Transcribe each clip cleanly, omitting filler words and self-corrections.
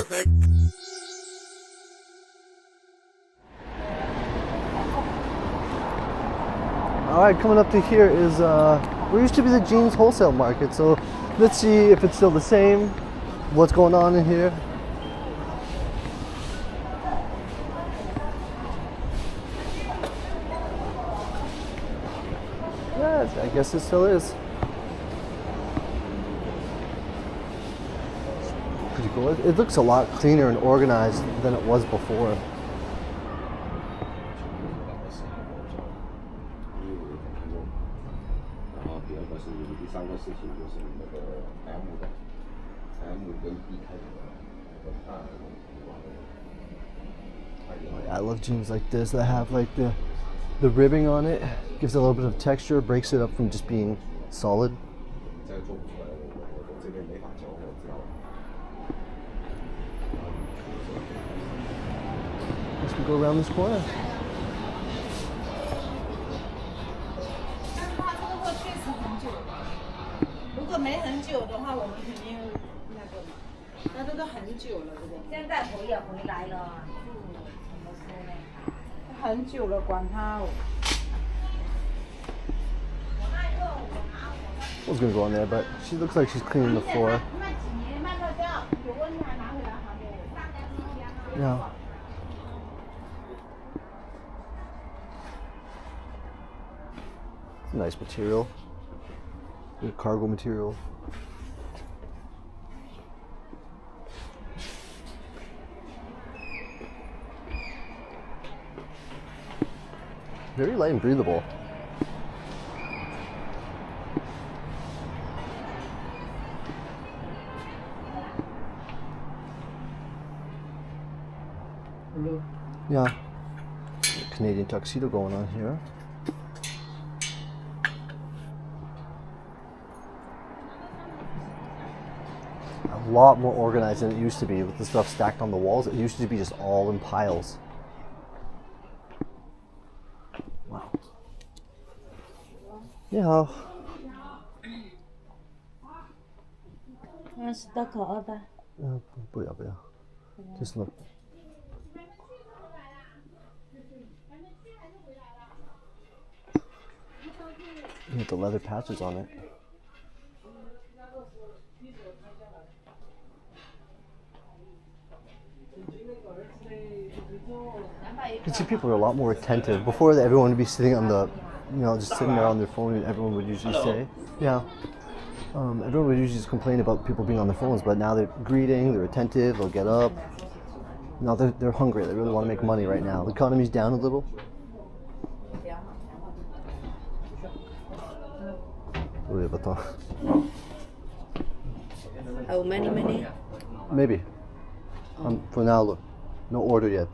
perfect. Alright, coming up to here is where used to be the jeans wholesale market, so let's see if it's still the same, what's going on in here. Yeah, I guess it still is. Pretty cool. It looks a lot cleaner and organized than it was before. I love jeans like this that have like the ribbing on it. Gives it a little bit of texture, breaks it up from just being solid. Guess we go around this corner. I was gonna go on there, but she looks like she's cleaning the floor. Yeah. It's a nice material. Good cargo material. Very light and breathable. Hello. Yeah. Canadian tuxedo going on here. A lot more organized than it used to be with the stuff stacked on the walls. It used to be just all in piles. Wow. Yeah. 是的，可爱吧？不要不要 Just look. You get the leather patches on it. You can see people are a lot more attentive. Before, everyone would be sitting on the, just sitting there on their phone, and everyone would usually say, yeah. Everyone would usually just complain about people being on their phones, but now they're greeting, they're attentive, they'll get up. Now they're hungry, they really want to make money right now. The economy's down a little. How many? Maybe. For now, look. No order yet.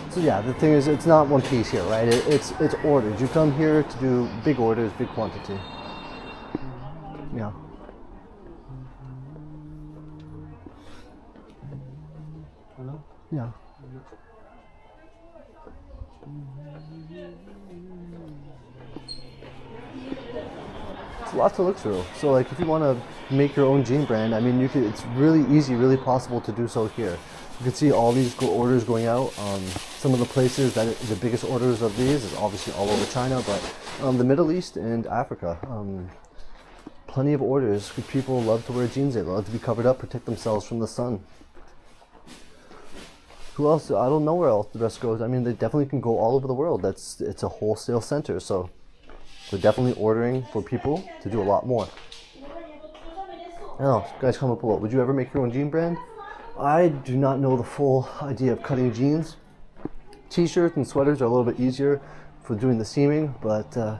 So yeah, the thing is, it's not one piece here, right? It's orders. You come here to do big orders, big quantity. Yeah. Hello? Yeah. It's a lot to look through. So like if you want to make your own jean brand, I mean, it's really easy, really possible to do so here. You can see all these orders going out. Some of the places that the biggest orders of these is obviously all over China, but the Middle East and Africa. Plenty of orders. People love to wear jeans. They love to be covered up, protect themselves from the sun. Who else? I don't know where else the rest goes. I mean, they definitely can go all over the world. It's a wholesale center, so they're definitely ordering for people to do a lot more. I don't know, guys, comment below. Would you ever make your own jean brand? I do not know the full idea of cutting jeans. T-shirts and sweaters are a little bit easier for doing the seaming, but I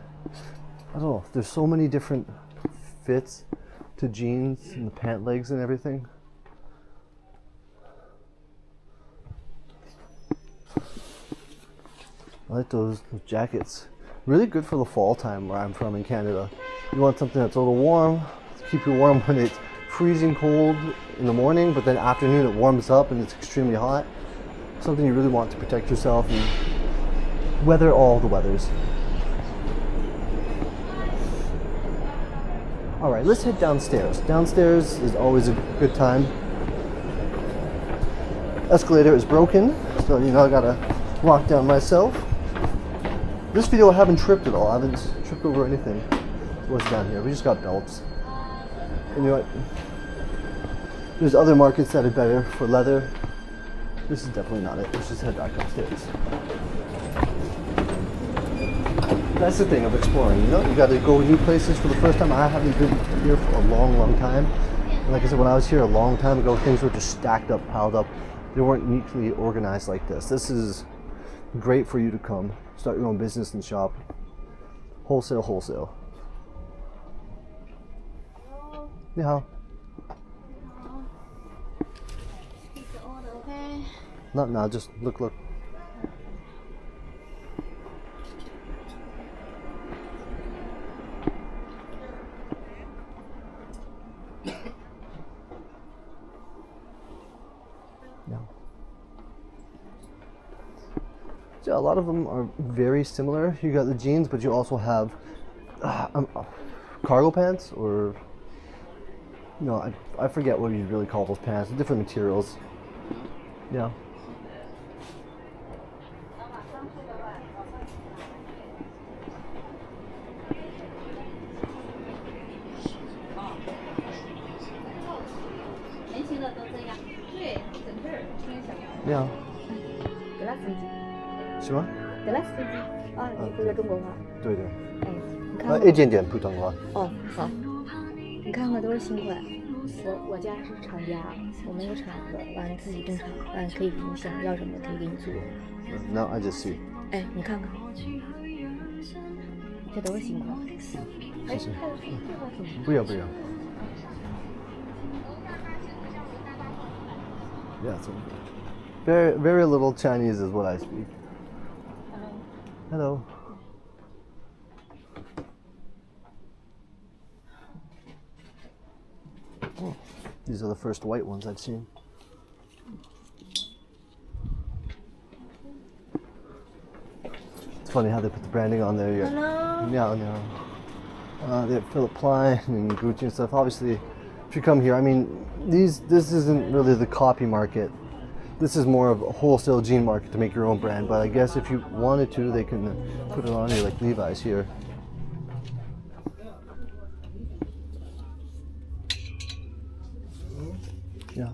don't know. There's so many different fits to jeans and the pant legs and everything. I like those jackets. Really good for the fall time where I'm from in Canada. You want something that's a little warm, keep you warm when it's freezing cold in the morning, but then afternoon it warms up and it's extremely hot. Something you really want to protect yourself and weather all the weathers. All right, let's head downstairs. Downstairs is always a good time. Escalator is broken, so I gotta walk down myself. This video I haven't tripped at all. I haven't tripped over anything. What's down here? We just got belts. And you know what? There's other markets that are better for leather. This is definitely not it. Let's just head back upstairs. That's the thing of exploring, you gotta go new places for the first time. I haven't been here for a long time. And like I said, when I was here a long time ago, things were just stacked up, piled up. They weren't neatly organized like this. This is great for you to come, start your own business and shop. Wholesale. Yeah. Okay. Not now, just look. Yeah, a lot of them are very similar. You got the jeans, but you also have cargo pants, or I forget what you really call those pants. Different materials. Yeah. Yeah. 什么？德拉斯基啊，你会说中国话？对对。哎，你看一点点普通话。哦，好。你看看都是新款，我家是厂家，我们有厂子，完了自己定厂，完了可以你想要什么可以给你做。Now I just see. 哎，你看看，这都是新款。哎，谢谢。还有这个什么？不要。Yeah, so very little Chinese is what I speak. Hello. Oh, these are the first white ones I've seen. It's funny how they put the branding on there. Hello. They have Philip Plein and Gucci and stuff. Obviously, if you come here, I mean, this isn't really the copy market. This is more of a wholesale jean market to make your own brand, but I guess if you wanted to, they can put it on here like Levi's here. Yeah.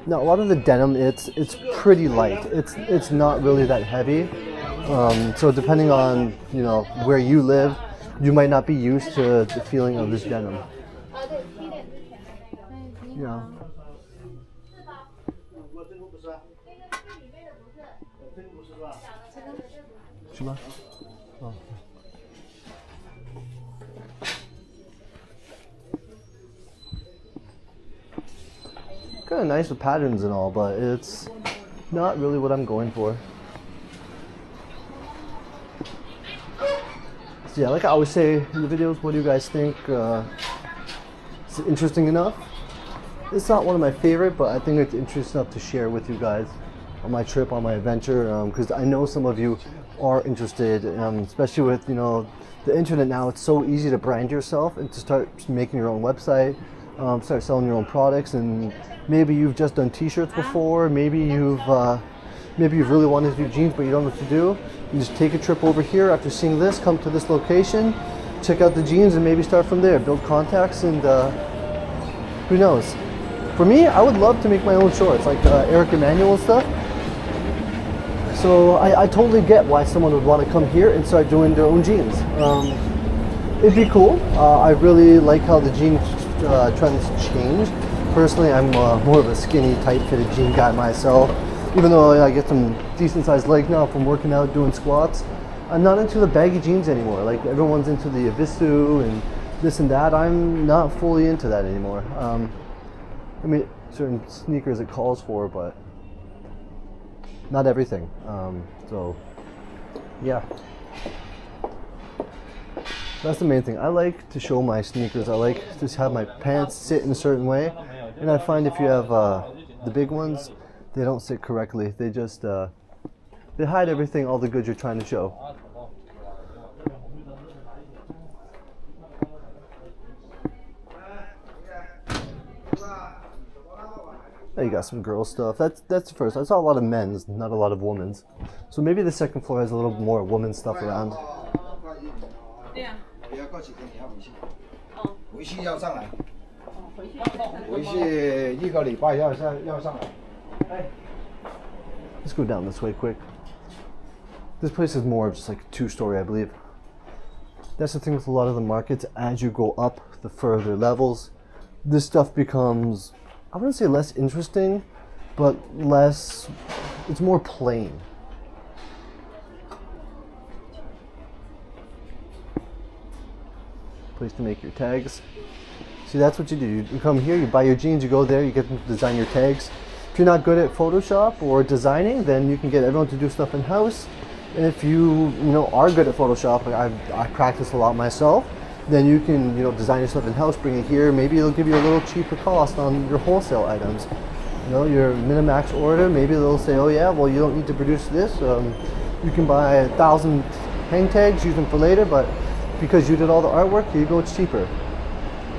Now a lot of the denim, it's pretty light. It's not really that heavy. So depending on where you live, you might not be used to the feeling of this denim. Yeah. Oh. Kind of nice with patterns and all, but it's not really what I'm going for. So yeah, like I always say in the videos, what do you guys think? Is it interesting enough? It's not one of my favorite, but I think it's interesting enough to share with you guys on my trip, on my adventure, because I know some of you are interested, especially with the internet now. It's so easy to brand yourself and to start making your own website, start selling your own products, and maybe you've just done t-shirts before, maybe you've really wanted to do jeans but you don't know what to do. You just take a trip over here after seeing this, come to this location, check out the jeans, and maybe start from there, build contacts, and who knows. For me, I would love to make my own shorts, like Eric Emanuel and stuff. So I totally get why someone would want to come here and start doing their own jeans. It'd be cool. I really like how the jean trends change. Personally, I'm more of a skinny, tight-fitted jean guy myself. Even though I get some decent-sized legs now from working out, doing squats, I'm not into the baggy jeans anymore. Like everyone's into the Abisu and this and that. I'm not fully into that anymore. I mean, certain sneakers it calls for, but not everything. So, yeah. That's the main thing. I like to show my sneakers. I like to have my pants sit in a certain way. And I find if you have the big ones, they don't sit correctly. They just, they hide everything, all the goods you're trying to show. There you got some girl stuff. That's the first. I saw a lot of men's, not a lot of women's. So maybe the second floor has a little more women's stuff around. 对呀。不要过几天你要回去。回去要上来。回去一个礼拜要上来。Let's go down this way quick. This place is more of just like a two-story, I believe. That's the thing with a lot of the markets. As you go up the further levels, this stuff becomes, I wouldn't say less interesting, but less, it's more plain. Place to make your tags. See, that's what you do. You come here, you buy your jeans, you go there, you get them to design your tags. If you're not good at Photoshop or designing, then you can get everyone to do stuff in-house. And if you are good at Photoshop, like I practice a lot myself, then you can design your stuff in-house, bring it here. Maybe it'll give you a little cheaper cost on your wholesale items. Your Minimax order, maybe they'll say, oh yeah, well you don't need to produce this. You can buy 1,000 hang tags, use them for later, but because you did all the artwork, here you go, it's cheaper.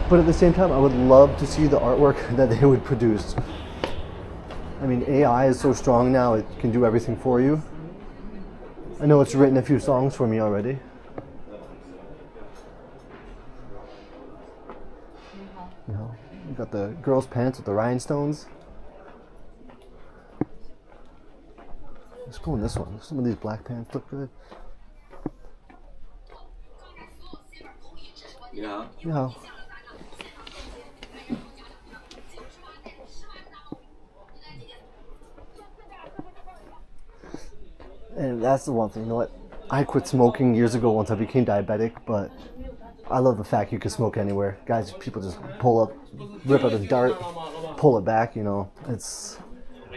But at the same time, I would love to see the artwork that they would produce. I mean, AI is so strong now, it can do everything for you. I know it's written a few songs for me already. You got the girls' pants with the rhinestones. Let's go in this one. Some of these black pants look good. Yeah. Yeah. And that's the one thing, I quit smoking years ago once I became diabetic, but I love the fact you can smoke anywhere. Guys, people just pull up, rip out a dart, pull it back, It's,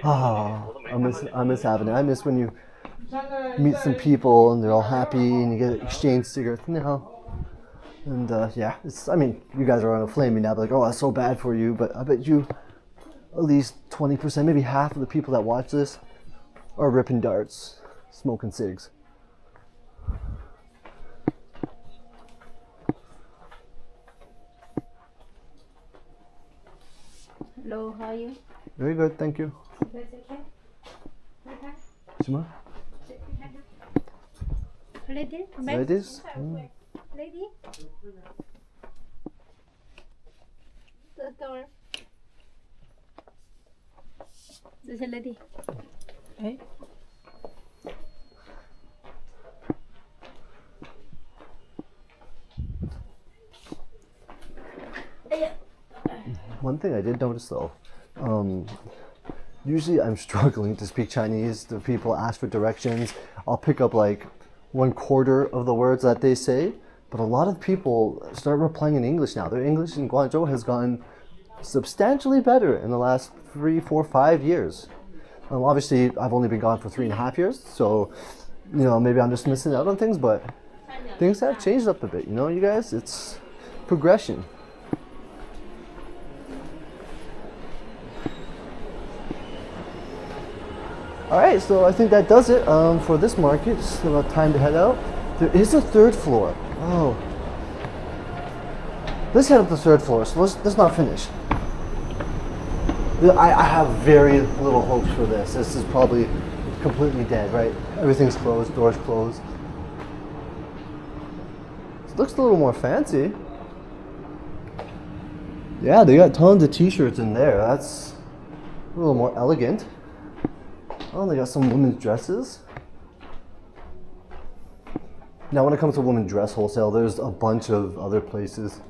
I miss having it. I miss when you meet some people and they're all happy and you get exchange cigarettes, And yeah, you guys are gonna flame me now, like, oh, that's so bad for you, but I bet you at least 20%, maybe half of the people that watch this are ripping darts, smoking cigs. Hello, how are you? Very good, thank you. Shima? Lady? Ladies? Lady? 等会儿，这是 lady。哎。哎呀。One thing I did notice though, usually I'm struggling to speak Chinese. The people ask for directions. I'll pick up like 1/4 of the words that they say, but a lot of people start replying in English now. Their English in Guangzhou has gotten substantially better in the last 3, 4, 5 years. Obviously, I've only been gone for 3.5 years, so maybe I'm just missing out on things, but things have changed up a bit. You guys, it's progression. Alright, so I think that does it for this market. It's about time to head out. There is a third floor. Oh. Let's head up the third floor, so let's not finish. I have very little hopes for this. This is probably completely dead, right? Everything's closed, doors closed. It looks a little more fancy. Yeah, they got tons of t-shirts in there. That's a little more elegant. Oh, they got some women's dresses. Now, when it comes to women's dress wholesale, there's a bunch of other places.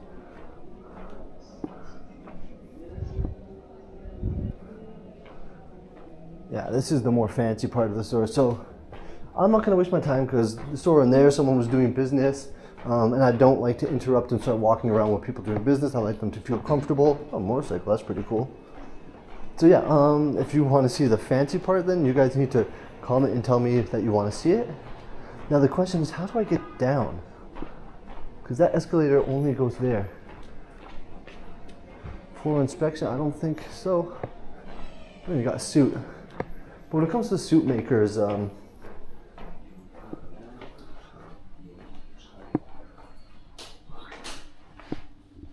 Yeah, this is the more fancy part of the store. So I'm not gonna waste my time because the store in there, someone was doing business, and I don't like to interrupt and start walking around with people doing business. I like them to feel comfortable. Oh, motorcycle, that's pretty cool. So yeah, if you want to see the fancy part, then you guys need to comment and tell me that you want to see it. Now the question is, how do I get down? Because that escalator only goes there. For inspection, I don't think so. Oh, you got a suit. But when it comes to suit makers,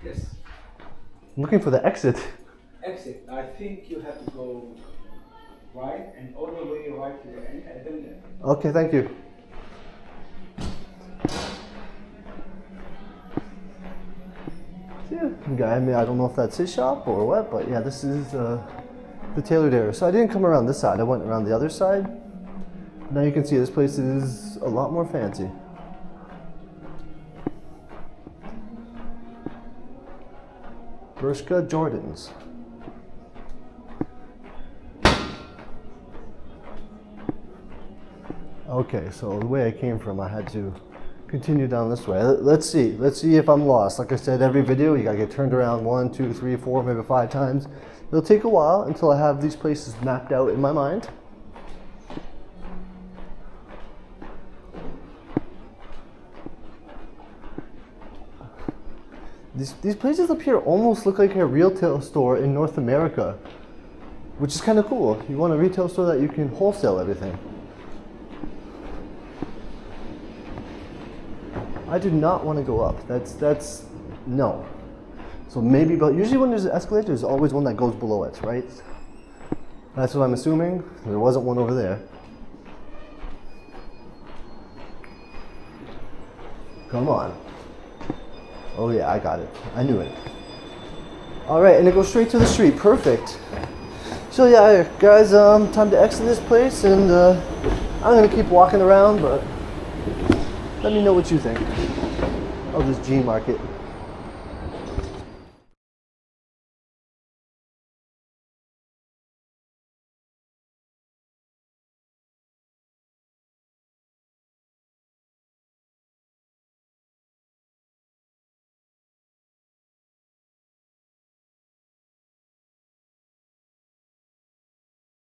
Yes. I'm looking for the exit. Exit. I think you have to go right and all the way right to the end and then left. Okay, thank you. Yeah, guy. I mean, I don't know if that's his shop or what, but yeah, this is the tailored area. So I didn't come around this side. I went around the other side. Now you can see this place is a lot more fancy. Bershka Jordans. Okay, so the way I came from, I had to continue down this way. Let's see if I'm lost. Like I said, every video you gotta get turned around 1, 2, 3, 4, maybe 5 times. It'll take a while until I have these places mapped out in my mind. These places up here almost look like a retail store in North America, which is kind of cool. You want a retail store that you can wholesale everything. I do not want to go up. That's no. So maybe, but usually when there's an escalator, there's always one that goes below it, right? That's what I'm assuming. There wasn't one over there. Come on. Oh yeah, I got it. I knew it. All right, and it goes straight to the street. Perfect. So yeah, guys, time to exit this place, and I'm gonna keep walking around, but let me know what you think of this G market.